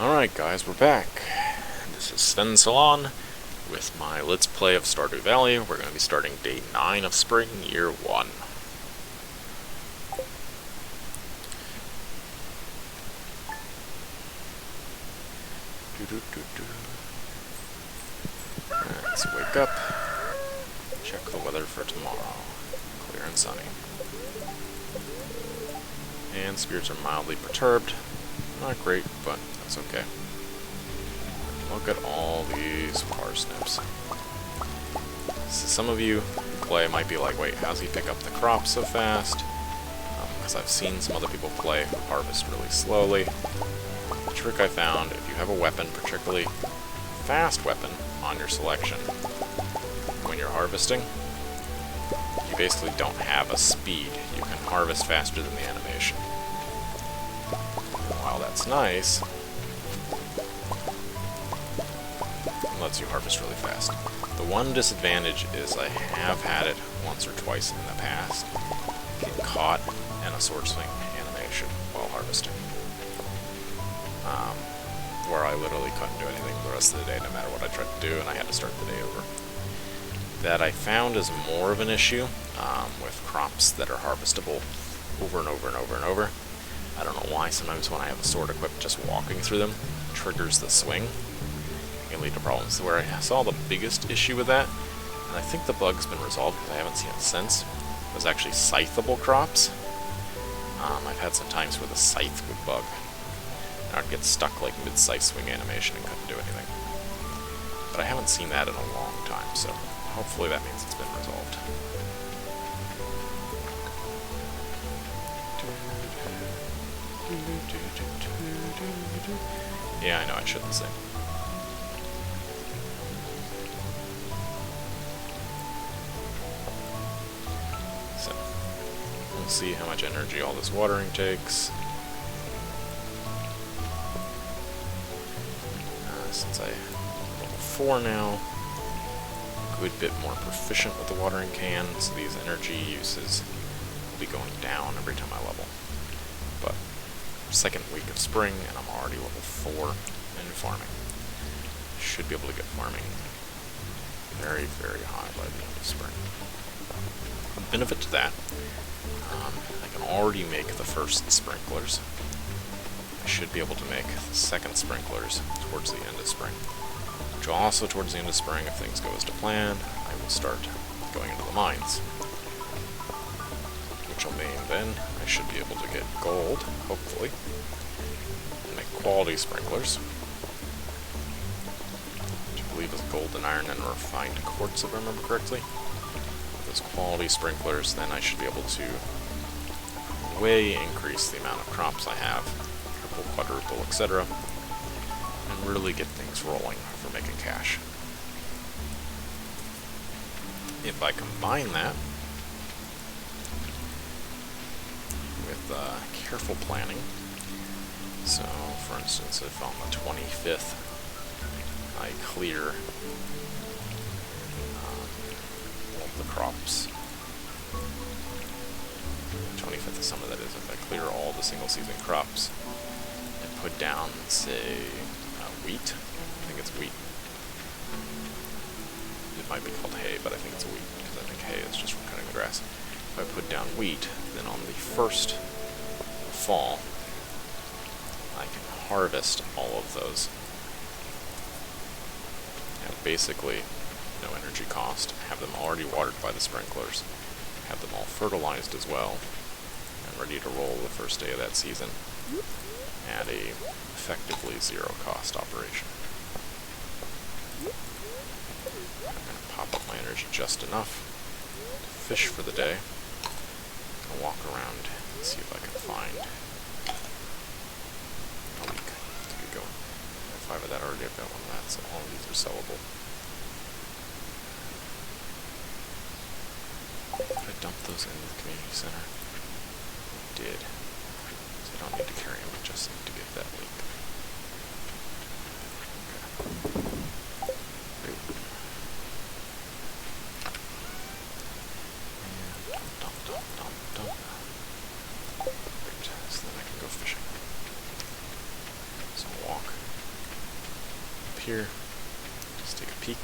Alright guys, we're back. This is Svenselon with my Let's Play of Stardew Valley. We're going to be starting day 9 of spring, year 1. Let's wake up, check the weather for tomorrow. Clear and sunny. And spirits are mildly perturbed. Not great, but that's okay. Look at all these parsnips. So some of you who play might be like, wait, how's he pick up the crops so fast? Because I've seen some other people play who harvest really slowly. The trick I found, if you have a weapon, particularly fast weapon, on your selection, when you're harvesting, you basically don't have a speed. You can harvest faster than the animation. While that's nice, it lets you harvest really fast. The one disadvantage is I have had it once or twice in the past, get caught in a sword swing animation while harvesting, where I literally couldn't do anything for the rest of the day no matter what I tried to do, and I had to start the day over. That I found is more of an issue with crops that are harvestable over and over and over and over. I don't know why, sometimes when I have a sword equipped, just walking through them triggers the swing. It can lead to problems. So where I saw the biggest issue with that, and I think the bug's been resolved because I haven't seen it since, was actually scythable crops. I've had some times where the scythe would bug. And I'd get stuck like mid-scythe swing animation and couldn't do anything. But I haven't seen that in a long time, so hopefully that means it's been resolved. Yeah, I know, I shouldn't sing. So, we'll see how much energy all this watering takes. Since I'm level 4 now, a good bit more proficient with the watering can, so these energy uses will be going down every time I level. But second week of spring, and I'm already level 4 in farming. Should be able to get farming very, very high by the end of spring. The benefit to that, I can already make the first sprinklers. I should be able to make the second sprinklers towards the end of spring. Which also, towards the end of spring, if things go as to plan, I will start going into the mines. Which will mean then I should be able to get gold, hopefully, and make quality sprinklers, which I believe is gold and iron and refined quartz, if I remember correctly. With those quality sprinklers, then I should be able to way increase the amount of crops I have, triple, quadruple, etc., and really get things rolling for making cash. If I combine that with careful planning. So, for instance, if on the 25th I clear all the crops, 25th of summer that is, if I clear all the single season crops and put down, say, wheat, I think it's wheat. It might be called hay, but I think it's wheat, because I think hay is just from cutting the grass. If I put down wheat, then on the first fall, I can harvest all of those. Have basically no energy cost. Have them already watered by the sprinklers. Have them all fertilized as well, and ready to roll the first day of that season at a effectively zero cost operation. I'm going to pop up my energy just enough to fish for the day. I'll walk around and see if I can find a week to get going. I have 5 of that already, I've got 1 of that, so all of these are sellable. Did I dump those into the community center? I did. So I don't need to carry them, I just need to get that leak. So then I can go fishing. So walk here. Just take a peek.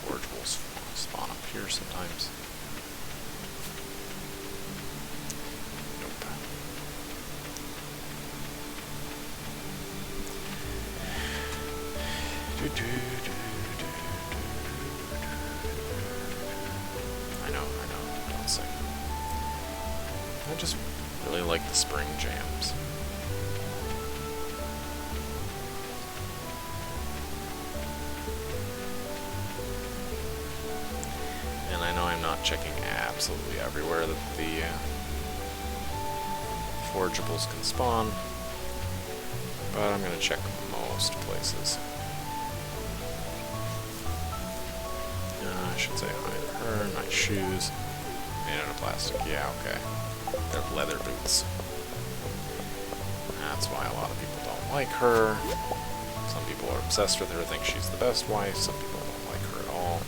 Forge will spawn up here sometimes. Nope. I know, don't sing. I just really like the spring jams. And I know I'm not checking absolutely everywhere that the forageables can spawn, but I'm going to check most places. I should say hi to her. Nice shoes. Made out of plastic. Yeah, okay. They're leather boots. That's why a lot of people don't like her. Some people are obsessed with her, think she's the best wife. Some people don't like her at all.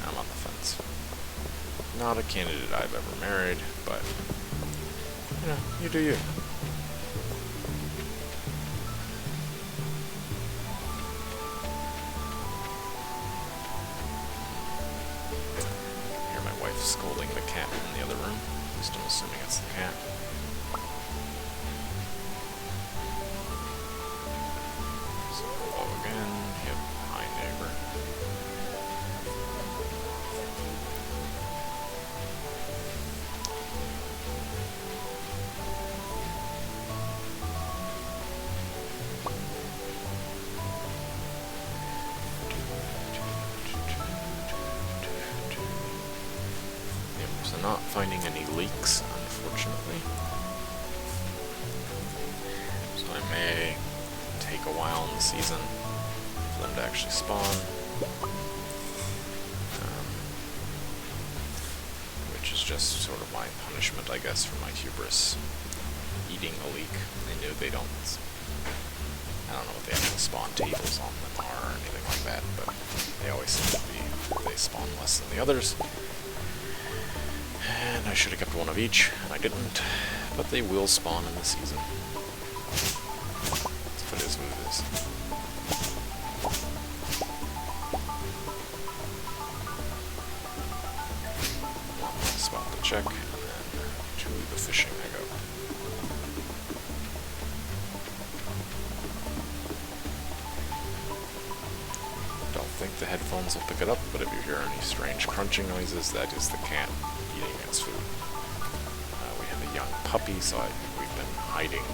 I'm on the fence. Not a candidate I've ever married, but, you know, you do you. Hear my wife scolding the cat in the other room. At least I'm assuming it's the cat. So hello again. Yep, hi neighbor. So not finding any leaks, unfortunately. So I may take a while in the season for them to actually spawn. Which is just sort of my punishment, I guess, for my hubris eating a leek. They knew they don't... I don't know what the actual spawn tables on them are or anything like that, but they always seem to be... they spawn less than the others. And I should have kept one of each, and I didn't, but they will spawn in the season. That's what it is what it is. One last spot to check, and then to the fishing I go. Don't think the headphones will pick it up, but if you hear any strange crunching noises, that is the cat eating its food. We have a young puppy, so we've been hiding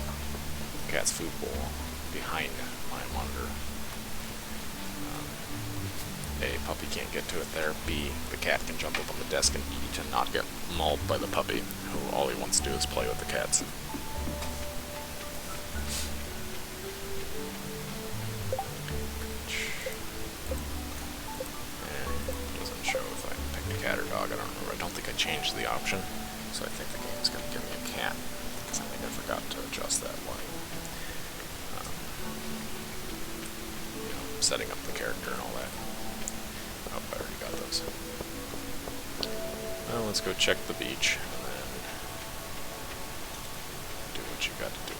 the cat's food bowl behind my monitor. A, puppy can't get to it there. B, the cat can jump up on the desk and eat and not get mauled by the puppy, who all he wants to do is play with the cats. Cat or dog, I don't remember. I don't think I changed the option, so I think the game's going to give me a cat, because I think I forgot to adjust that one. You know, setting up the character and all that. Oh, I already got those. Well, let's go check the beach, and then do what you got to do.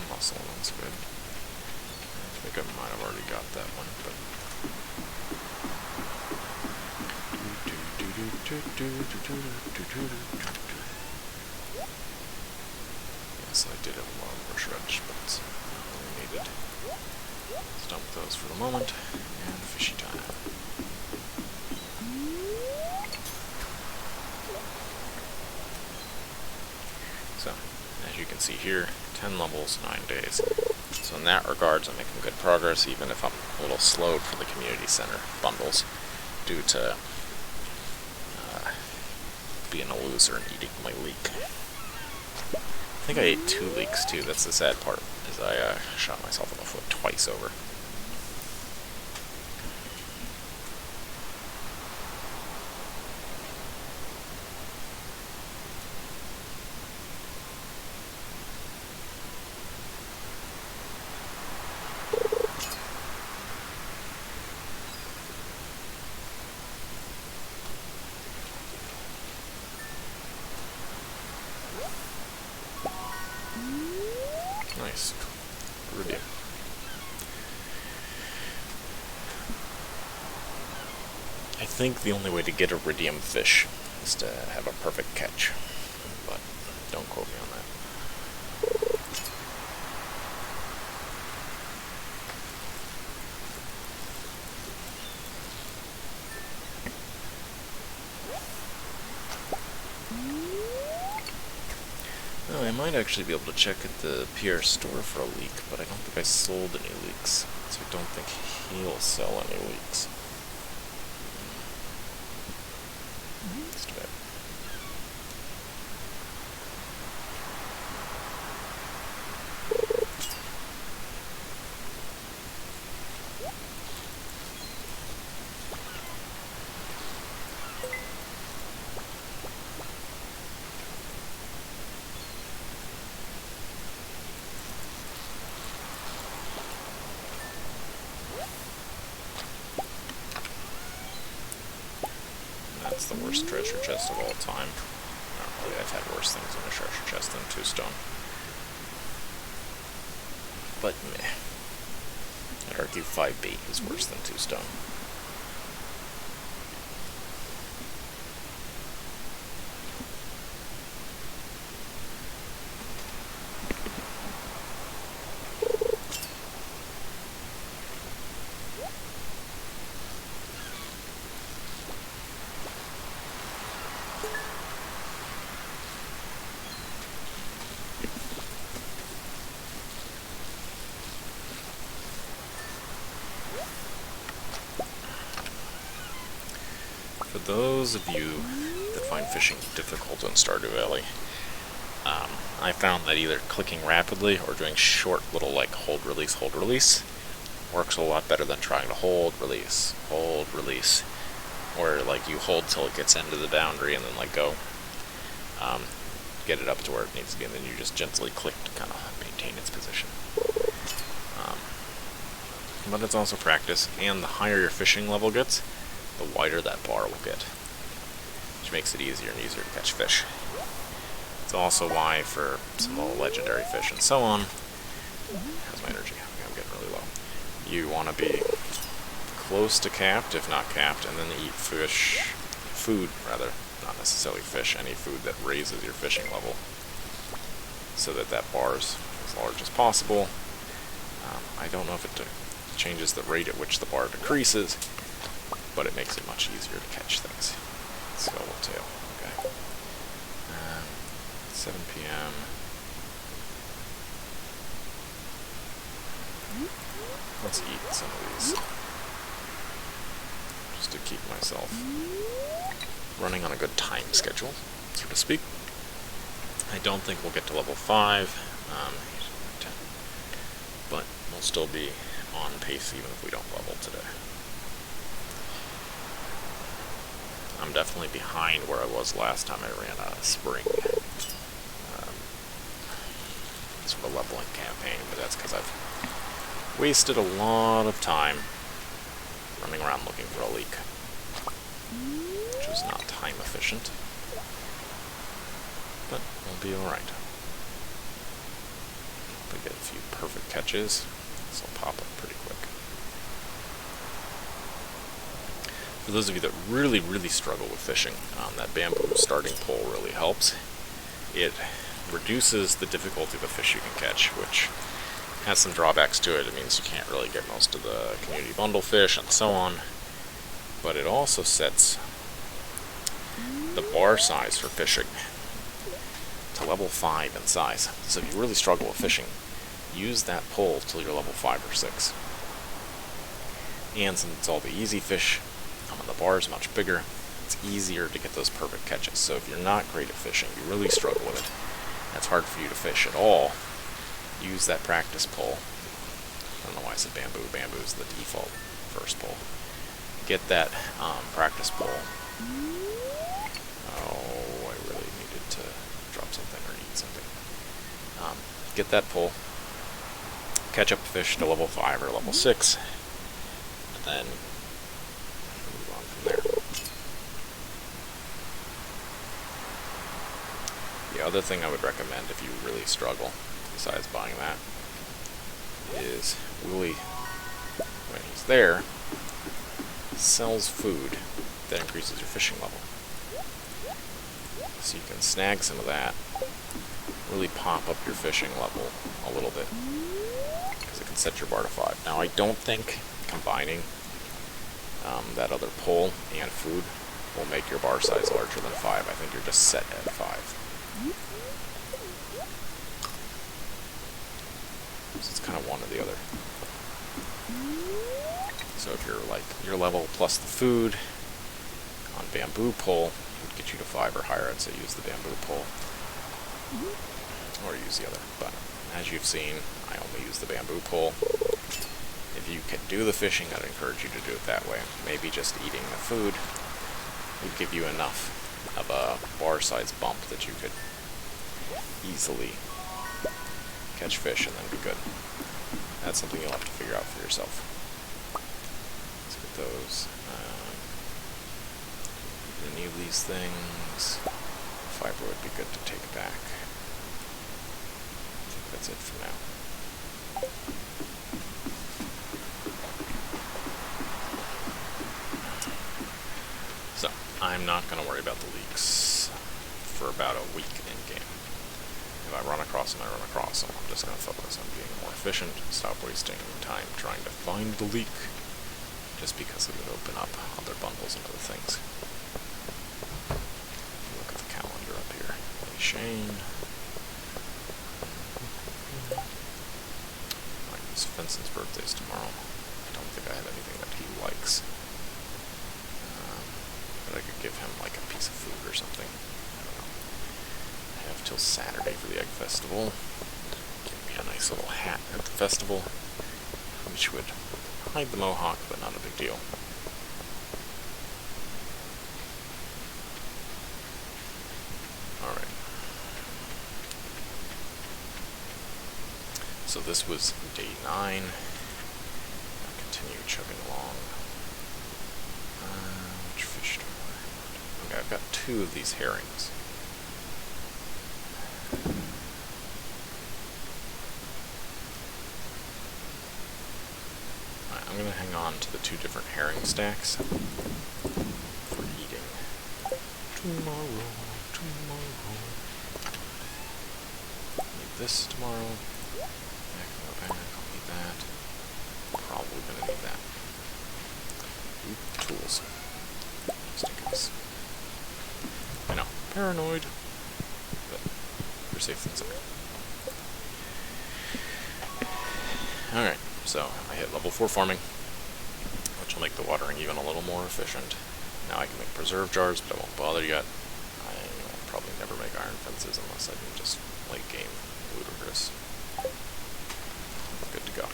Muscle one's good. I think I might have already got that one, but... Yes, I did have a lot of bush but not really needed. Let's dump those for the moment, and fishy time. So, as you can see here, 10 levels, 9 days. So in that regards, I'm making good progress, even if I'm a little slowed for the community center bundles, due to being a loser and eating my leek. I think I ate 2 leeks too. That's the sad part, is I shot myself in the foot twice over. nice. Iridium. I think the only way to get iridium fish is to have a perfect catch, but don't quote me on that. Oh, I might actually be able to check at the Pierre store for a leek, but I don't think I sold any leeks, so I don't think he'll sell any leeks. That's too bad. That's the worst treasure chest of all time. Not really, I've had worse things in a treasure chest than 2 stone. But meh. I'd argue 5 bait is worse than 2 stone. For those of you that find fishing difficult in Stardew Valley, I found that either clicking rapidly or doing short little like hold, release works a lot better than trying to hold, release, where like you hold till it gets into the boundary and then let go. Get it up to where it needs to be, and then you just gently click to kind of maintain its position. But it's also practice, and the higher your fishing level gets, the wider that bar will get, which makes it easier and easier to catch fish. It's also why for some little legendary fish and so on, how's my energy? I'm getting really low. You want to be close to capped, if not capped, and then eat food rather, not necessarily fish, any food that raises your fishing level, so that that bar is as large as possible. I don't know if it changes the rate at which the bar decreases, but it makes it much easier to catch things. Swallowtail, okay. 7 p.m. Let's eat some of these, just to keep myself running on a good time schedule, so to speak. I don't think we'll get to level 5, 10, but we'll still be on pace even if we don't level today. I'm definitely behind where I was last time I ran a spring sort of leveling campaign, but that's because I've wasted a lot of time running around looking for a leak, which is not time efficient, but we'll be alright. If we get a few perfect catches, this will pop up pretty quick. For those of you that really, really struggle with fishing, that bamboo starting pole really helps. It reduces the difficulty of the fish you can catch, which has some drawbacks to it. It means you can't really get most of the community bundle fish and so on, but it also sets the bar size for fishing to level 5 in size. So if you really struggle with fishing, use that pole till you're level 5 or 6. And since it's all the easy fish, the bar is much bigger, it's easier to get those perfect catches. So if you're not great at fishing, you really struggle with it, it's hard for you to fish at all, use that practice pole. I don't know why I said bamboo. Bamboo is the default first pole. Get that practice pole. Oh, I really needed to drop something or eat something. Get that pole, catch up fish to level 5 or level 6, and then move on from there. The other thing I would recommend if you really struggle, besides buying that, is Willie, when he's there, sells food that increases your fishing level. So you can snag some of that, really pop up your fishing level a little bit, because it can set your bar to 5. Now, I don't think combining that other pole and food will make your bar size larger than 5. I think you're just set at 5. So it's kind of one or the other. So if you're like your level plus the food on bamboo pole, it would get you to 5 or higher. I'd say use the bamboo pole. Or use the other. But as you've seen, I only use the bamboo pole. If you can do the fishing, I'd encourage you to do it that way. Maybe just eating the food would give you enough of a bar size bump that you could easily catch fish and then be good. That's something you'll have to figure out for yourself. Let's get those. Any of these things, fiber would be good to take back. I think that's it for now. So, I'm not going to worry about the leaks for about a week in-game. If I run across them, I run across them. I'm just going to focus on being more efficient, stop wasting time trying to find the leak, just because it would open up other bundles and other things. Look at the calendar up here. Hey, Shane. Svenselon's birthday's tomorrow. I don't think I have anything that he likes. But I could give him like a piece of food or something. I don't know. I have till Saturday for the Egg Festival. Give me a nice little hat at the festival, which would hide the mohawk, but not a big deal. Alright. So this was day 9. I'll continue chugging along. Which fish do I want? Okay, I've got 2 of these herrings. Alright, I'm going to hang on to the 2 different herring stacks for eating tomorrow. Need this tomorrow. I'll need that. Probably gonna need that. Oop, tools. Stickers. I know, paranoid. But for safe than sorry. Alright, so I hit level 4 farming, which will make the watering even a little more efficient. Now I can make preserve jars, but I won't bother yet. I will probably never make iron fences unless I can just late game ludicrous. Good to go.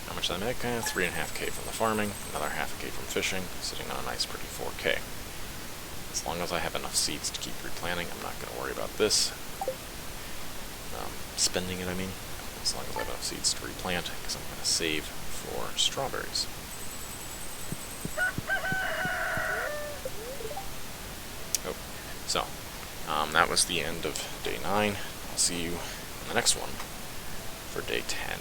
How much did I make? 3.5k from the farming, another 0.5k from fishing, sitting on a nice pretty 4k. As long as I have enough seeds to keep replanting, I'm not going to worry about this. Spending it, I mean. As long as I have enough seeds to replant, because I'm going to save for strawberries. Oh, so, that was the end of day 9. I'll see you in the next one for day 10.